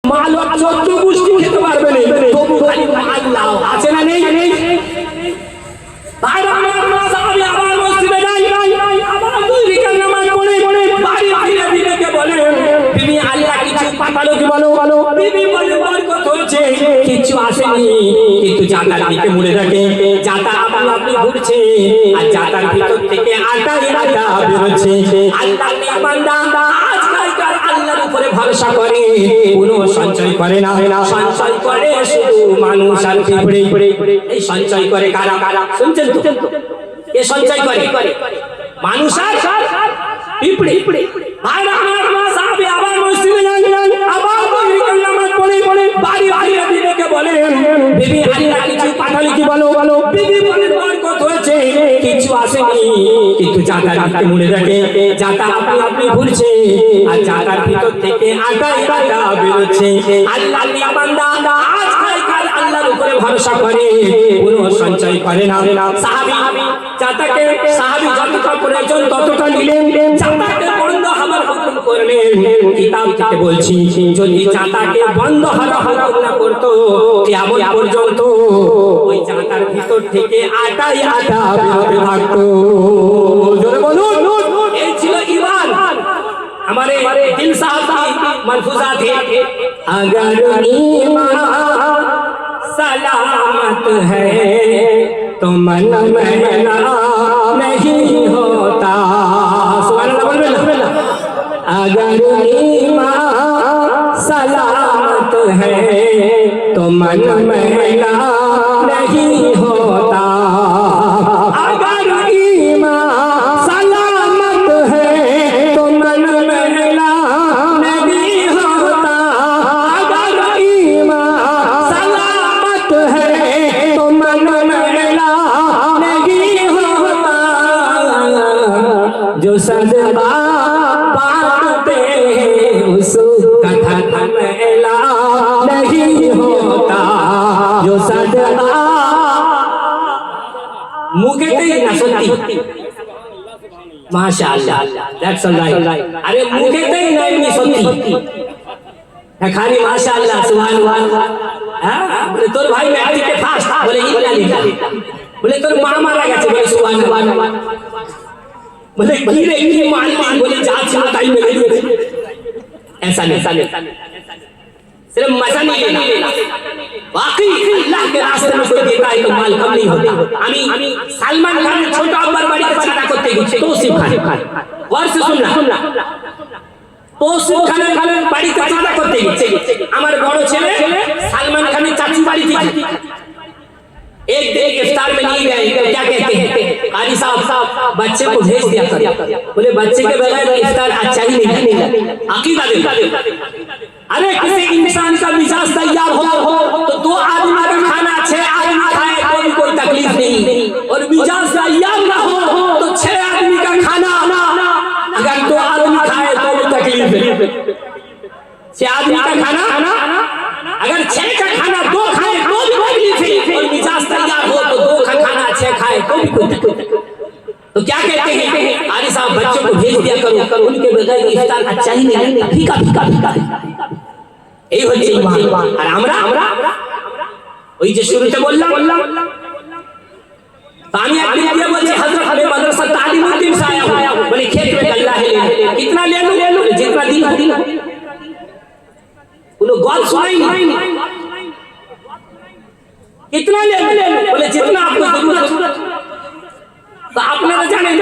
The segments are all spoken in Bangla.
মাল চোদ্দ গোষ্ঠী খেতে পারবে না, তবু খালি মাল লাও আছে না নেই? কিছু আসেনি, কিন্তু জাতার দিকে মুড়ে থাকে, জাতা আপনা আপনি ঘুরছে, আর জাতার ভিতর থেকে আটা আটা বেরোচ্ছে। আল্লাহ বান্দা আজকালকার আল্লাহর উপরে ভরসা করে, কোনো সঞ্চয় করে না, সঞ্চয় করে শুধু মানুষ আর পিঁপড়ে। এই সঞ্চয় করে কারা কারা শুনছেন তো? এ সঞ্চয় করে মানুষ আর পিঁপড়ে। ভাইরা আমার সাহাবে আবার মসজিদে যান, আবার নামাজ পড়ে বাড়ি বাড়ি বিবিকে বলেন, বিবি আল্লাহ কিছু পাঠালে কি বলো? বিবি বলেন বরকত হয়েছে, কিছু আসেনি, কিন্তু জাতার দিকে মুড়ে থাকে, জাতা আপনি আপনি ঘুরছে, আর জাতার ভিতর থেকে আটা আটা বেরোচ্ছে। আল্লাহ বান্দা আজকালকার আল্লাহর উপরে ভরসা করে, কোনো সঞ্চয় করে না। সাহাবী জাতাকে সাহাবী যতটা প্রয়োজন ততটা নিলেন, জাতাকে বন্ধ হওয়ার হুকুম করলেন। কিতাব থেকে বলছি, যদি জাতাকে বন্ধ হওয়ার হুকুম না করতো, কিয়ামত পর্যন্ত ওই জাতার ভিতর থেকে আটাই আটা বেরোতে থাকতো। জোরে বলুন, এই ছিল ঈমান। हमारे दिल साहब की मलफूजात है, अगर ईमान सलामत है तो मन महला नहीं होता। सुभान अल्लाह, बोल बोल। अगर ईमान सलामत है तो मन महला नहीं होता। अगर ईमान सलामत है तो मन महला नहीं होता। अगर ईमान सलामत है तो मन महला नहीं होता। जो सदबा बांटते हैं उसका धन महला नहीं होता। जो सदबा মুখেতেই না সত্যি, মাশাআল্লাহ, দ্যাটস অলরাইট। আরে মুখেতেই না এমনি সত্যি, খালি মাশাআল্লাহ সুবহানাল্লাহ। হ্যাঁ, বলে তোর ভাই ম্যাট্রিকে ফার্স্ট, বলে ইন্না লিল্লাহ। বলে তোর মা মারা গেছে, বলে সুবহানাল্লাহ। বলে কি রে কি মাল, বলে যা ছিল তাই মেরে দিয়েছে। ऐसा नहीं, सिर्फ मजा नहीं लेना, वाकई अल्लाह के रास्ते में कोई देता है तो माल कम नहीं होता। আমি সালমান খানের ছোট আব্বার বাড়িতে চাঁদা করতে গেছি, তৌসিফ খান, ওয়ার্স শুননা, তৌসিফ খানের বাড়িতে চাঁদা করতে গেছি। আমার বড় ছেলে সালমান খানের চাচি বাড়িতে, एक दिन इफ्तार में नहीं गए, क्या कहते हैं कारी साहब बच्चे को भेज दिया कर, बोले बच्चे के बगैर इफ्तार अच्छा ही नहीं लगता। अकीदा दे, अरे किसी इंसान का मिजाज तैयार हो तो 2 आदमी का खाना 6 आदमी खाए तो भी कोई तकलीफ नहीं, और मिजाज तैयार ना हो तो 6 आदमी का खाना अगर 2 आदमी खाए तो भी तकलीफ है। 6 आदमी का खाना अगर 6 का खाना 2 खाए तो भी तकलीफ है, और मिजाज तैयार हो तो 2 का खाना 6 खाए तो भी कोई तकलीफ। तो क्या कहते हैं आरी साहब, बच्चों को भेज दिया करो, उनके बगैर इफ्तार अच्छा ही नहीं लगता, फीका फीका फीका। এই হচ্ছে ঈমান। আর আমরা ওই যে শুরুতে বললাম, আমি একদিন দিয়ে বলছি হযরত আমি মাদ্রাসা তালিমুদ্দিন से आया हूं, बोले खेत में गल्ला है, कितना ले लो, जितना दिन उन गौर सुनाई नहीं, कितना ले लो, बोले जितना आपको जरूरत। তো আপনারা জানেন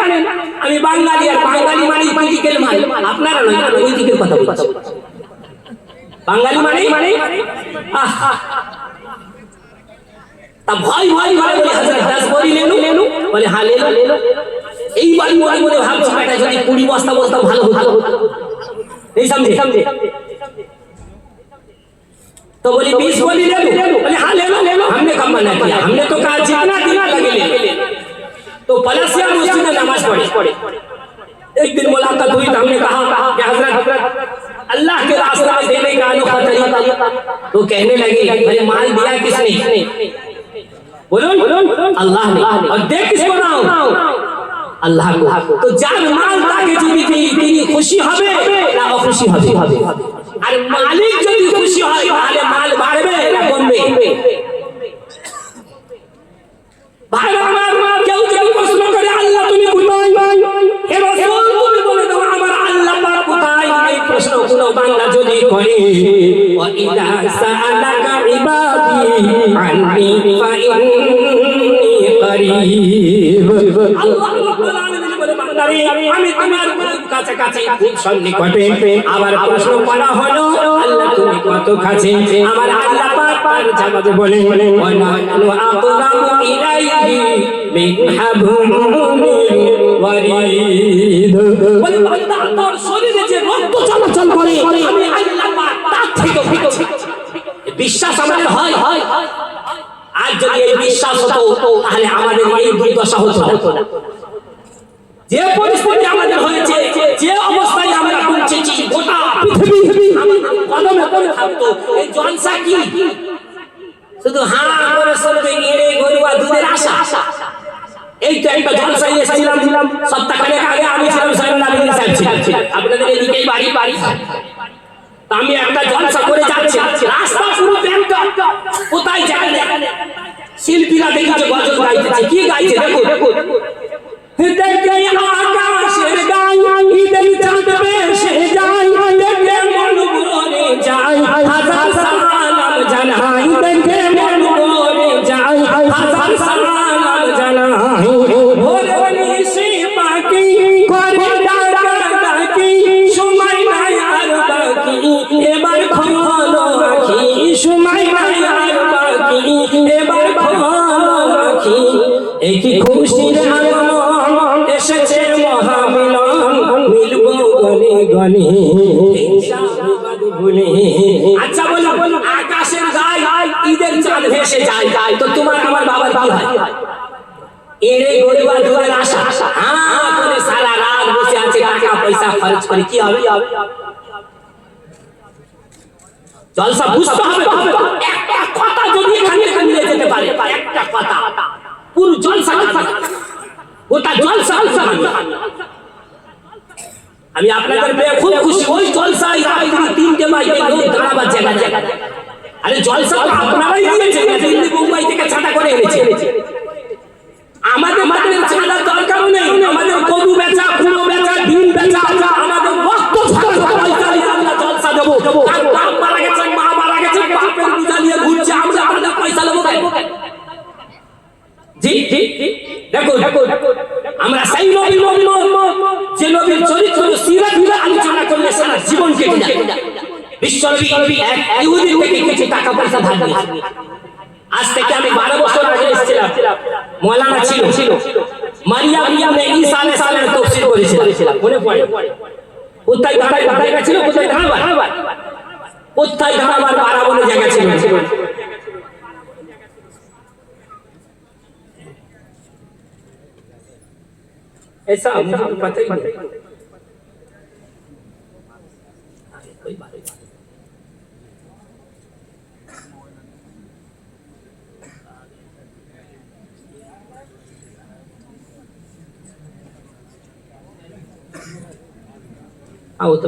আমি বাঙালি, আর বাঙালি মানে পলিটিক্যাল মানে, আপনারা নয়, ওই দিকের কথা বলছি। বাঙালি মানে তা ভয় বলে হযরত 10 বড়ি লেনু, বলে হ্যাঁ লে লো। এই বাড়ি বলে ভাবছি বেটা যদি 20 বস্তা বলতাম ভালো হতো, এই समझे। तो बोली 20 बोली ले लो, बोले हाँ ले लो। हमने कब मना किया, हमने तो कहा जितना दिन लगे ले। तो पलसिया मस्जिद में नमाज पढ़े, एक दिन मुलाकात हुई तो हमने कहा कि हजरत अल्लाह के रास्ते में देने का अनोखा तरीका। तो कहने लगे अरे माल दिया किसने, बोलो अल्लाह ने, और दे किसको ना अल्लाह को। तो যার মাল তাকে যদি তিনি খুশি হবে না অখুশি হবে, আর মালিক যদি খুশি হয় করে ওয়া ইদা সাআলাকা ইবাদি আননি ফাইন্নী করিব। আল্লাহ রাব্বুল আলামিন বলে বান্দারে আমি তোমার কাছাকাছি খুব সন্নিকটে। আবার প্রশ্ন করা হলো আল্লাহ তুমি কত কাছে? আমার আল্লাহ পাক জবাবে বলেন ওয়া নাহনু আকরাবু ইলাইহি মিন হাবলিল ওয়ারিদ। বলে বান্দা তোর শরীরে যে রক্ত চলাচল করে আমি আল্লাহ পাক তার থেকে কাছে। বিশ্বাস আমাদের হয়। আর যদি এই বিশ্বাস হতো তাহলে আমাদের এই দুর্দশা হতো না। যে পরিস্থিতি আমাদের হয়েছে, যে অবস্থায় আমরা পৌঁছেছি, গোটা পৃথিবী কদমে করে থাকতো। এই জলসা কি শুধু হাঁ করে চলবে এড়ে গরুয়া দুধের আশা? এই তো একটা জলসায় এসেছিলাম সপ্তাহখানেক আগে, আমি ছিলাম সাইনুল্লাহ সাহেব ছিলাম আপনাদের এদিকেই বাড়ি। আমি একটা জলসা করে যাচ্ছি, রাস্তা পুরো ব্যাংক। কোথায় জায়গা শিল্পীরা দেখেছে গজল গাইতেছে। কি গাইছে দেখো, দেখে আকাশের গায় ঈদের চাঁদ ভেসে যায়, দেখে মন ভরে যায় হাজার সালাম জানাই, দেখে মন ভরে যায় হাজার সালাম জানাই। ভোরে নিশি পাখি করে ডাকি, সময় নাই আর বাকি এবার খোলো রাখি, সময় নাই আর বাকি এবার খোলো রাখি। এই কি খুশির আগমন এসেছে মহামিলন, মিলবো গনে গনে ইনশাআল্লাহ ভুলে। আচ্ছা বলো আকাশের গায় ঈদের চাঁদ ভেসে যায়, তো তোমার আমার বাবার কি হয়? এড়ে গরুয়া দুধের আশা হ্যাঁ করে সারা রাত বসে আছে, টাকা পয়সা খরচ করে কি হবে? জলসা বুঝতে হবে। একটা কথা যদি এখান থেকে নিয়ে যেতে পারে, একটা কথা পুরো জলসা গোটা জলসা। আমি আপনাদের পেয়ে খুব খুশি। ওই জলসায় রাত্রি 3টে বাজে লোক দাঁড়াবার জায়গা। আরে জলসা তো আপনারাই দিয়েছেন, দিল্লি মুম্বাই থেকে ছাতা করে এনেছে। আমাদের ছাতার দরকারও নেই। আমাদের গরু বেচা, পুরো বেচা, ডিম বেচা, আমাদের রক্ত পয়সা দিয়ে আমরা জলসা দেবো। বাপ মারা গেছে, মা মারা গেছে, বাপের পূজা নিয়ে ঘুরছে, আমরা আমাদের পয়সা দেবো। জি দেখো আমরা সেই নবী যে নবীর চরিত্র সিরাত আলোচনা করলে সারা জীবন কেটে যায়। বিশ্বনবী এক ইহুদি থেকে কিছু টাকা পয়সা ধার নিয়েছে। আজ থেকে আমি 12 বছর আগে এসেছিলাম, মওলানা ছিল, মারিয়াম ইবনে ঈসা আলাইহিস সালামের তাফসীর করেছিলাম। মনে পড়ে কোথায় দাঁড়ায় ছিল, কোথায় দাঁড়াবার 12 বলে জায়গা ছিল। ऐसा मुझे तो पता ही नहीं। कोई बात नहीं। आओ तो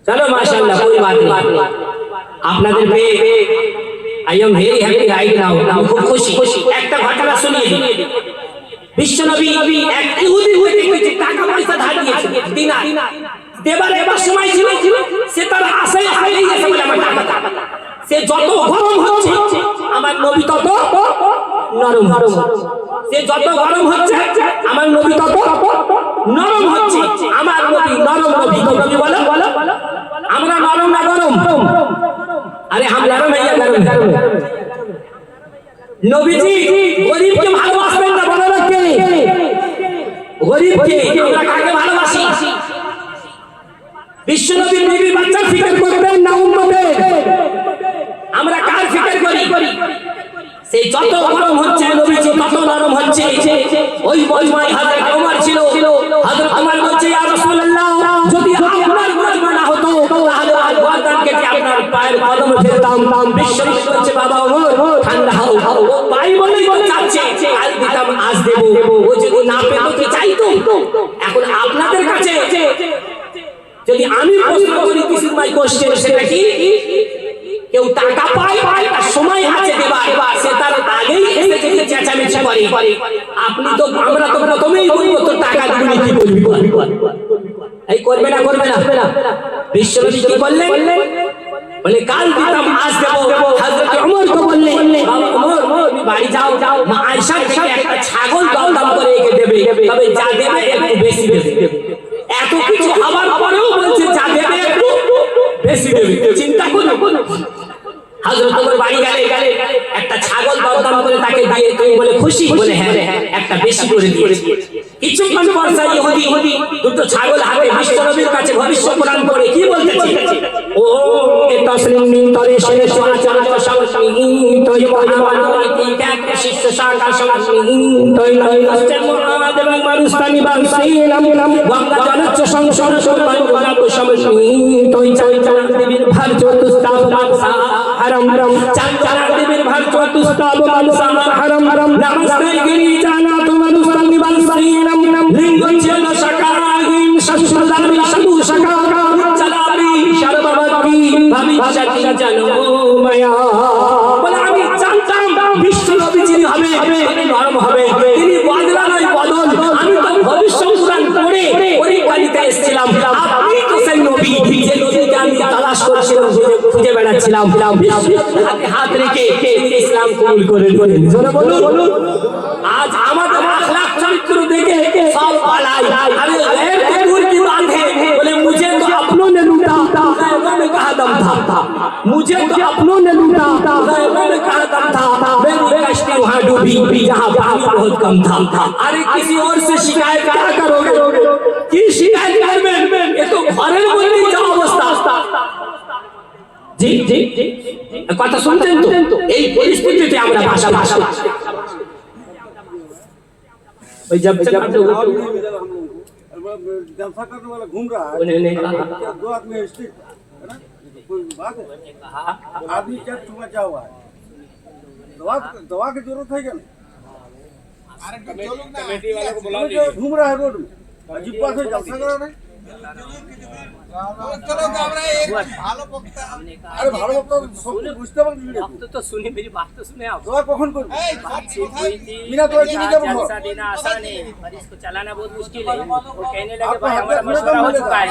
चलो माशाल्लाह कोई बात नहीं। আপনাদের পেয়ে I am very happy right now. খুব খুশি। একটা ঘটনা শুনিয়ে দিই। বিশ্বনবী এক ইহুদি হইতে কিছু টাকা পয়সা ধার দিয়েছে, দিনার দেবার এবার সময় ছিল, সে তার আশায় হারিয়ে গেছে বলে আমার টাকা। সে যত গরম হচ্ছে আমার নবী তত নরম। সে যত গরম হচ্ছে আমার নবী তত নরম হচ্ছে। আমার নবী নরম নবী। নবী বলো আমরা নরম না গরম? আরে হাম নরম হইয়া গরম। নবীজি গরীবকে ভালোবাসবেন না, বলো না কে? গরীবকে। আমরা কাকে ভালোবাসি? বিশ্বনবীর বিবি বাচ্চার ফিকির করবেন না উম্মতের? আমরা কার ফিকির করি? সেই যত গরম হচ্ছে নবীজি তত নরম হচ্ছে। ওই মজমায় হযরত ওমর ছিল। হযরত ওমর বলছে ইয়া রাসূলুল্লাহ, যদি আপনার মজমা না হতো তাহলে আজ গর্দান কেটে আপনার পায়ের কদমে ফেলতাম। বিশ্বনবী বলছে বাবা ওমর ঠান্ডা হও। ও পাই বলেই তো চাচ্ছে আজ দিতাম আজ দেব। ও যদি না পেত কি চাইতো? এখন আপনাদের কাছে যদি আমি প্রশ্ন করি, দিস ইজ মাই কোশ্চেন, সেটা কি? কেউ টাকা পায় আর সময় আছে দেবার, সে তার আগেই এসে যদি চেঁচামেচি করে আপনি তো আমরা তো প্রথমেই বলবো তো টাকা দিবি কি করবি এই করবে না বিশ্বনবী কি বললেন বলে কাল দিতাম আজ দেবো হযরত ওমর তো বললেন ওমর তুমি বাড়ি যাও মা আয়েশা থেকে একটা ছাগল দাম করে একে দেবে তবে যা দেবে একটু বেশি দেবে এত কিছু হবার পরেও বলছে যা দেবে একটু বেশি দেবে চিন্তা করো হযরত ওমর বাড়ি গেলে একটা ছাগল দাম করে তাকে দিয়ে তুমি বলে খুশি বলে হ্যাঁ একটা বেশি করে দিয়েছি কিছুক্ষণ পর সেই ইহুদি দুটো ছাগল হাতে বিশ্বনবীর কাছে ভবিষ্যৎবাণী করে কি বলতেছে ও এ তসলিম তরে শেরে আচার্য সংস্কৃতি তৈ মহামানবী ত্যাগ শিষ্য শাখা সংস্কৃতি তৈ নৈষ্ঠের মুহাম্মদ এবং মানুষতানি বাংসিলাম গঙ্গা জলচ্চ সংসর সর্বান গলাপ সমস্মি তৈ চাঞ্চল দেবীর ভার চতুস্তাব বাংসা হারাম চাঞ্চল দেবীর ভার চতুস্তাব বাংসা হারাম নমস্তে গিরি জানা তো মানুষতানি বাংসিলাম লিঙ্গ ছিল শাখাহীন সংসদামি সাধু শাখা চালাবি সর্বমতি ভবিষ্যতি জনময়া বলে আমি জানতাম বিশ্বনবী যিনি হবে তিনি নরম হবে তিনি বদলা নয় বদল আমি তো ভবিষ্যৎবাণী করে পরীক্ষাতে এসেছিলাম আপনি তো সেই নবী যে নবীকে আমি তালাশ করেছিলাম খুঁজে বেড়াচ্ছিলাম হাতে হাত রেখে ইসলাম কবুল করে নিলেন জোরে বলুন आज আমাদের আখলাক চরিত্র দেখে সব পালাই अरे गैर के दूर की बात है बोले मुझे तो अपनों ने लूटा गैरों में कहा दम था मुझे तो अपनों ने लूटा गैरों में कहा दम था मेरी कश्ती वहां डूबी जहां पानी बहुत कम था अरे किसी और से शिकायत क्या करोगे की शिकायत करबे ये तो ঘরের মধ্যেই যা অবস্থা জি কথা শুনছেন তো এই পরিস্থিতিতে আমরা ভাষা जब जलसा करने वाला घूम रहा है दो आदमी स्टिक है ना कोई बात है आदमी क्या बचा हुआ है दवा की जरूरत है क्या नहीं कमेटी वाले को बुला लीजिए घूम रहा है रोड में अजीब बात है जलसा करा नहीं चलो ভালো বক্তা আরে ভালো বক্তা সব বুঝতে পারছি आप तो सुनिए मेरी बात तो सुने आप দোয়া কখন করবে बिना दवा के नहीं जलसा देना आसान है पर इसको चलाना बहुत मुश्किल है वो कहने लगे भाई हमारा मशवरा हो चुका है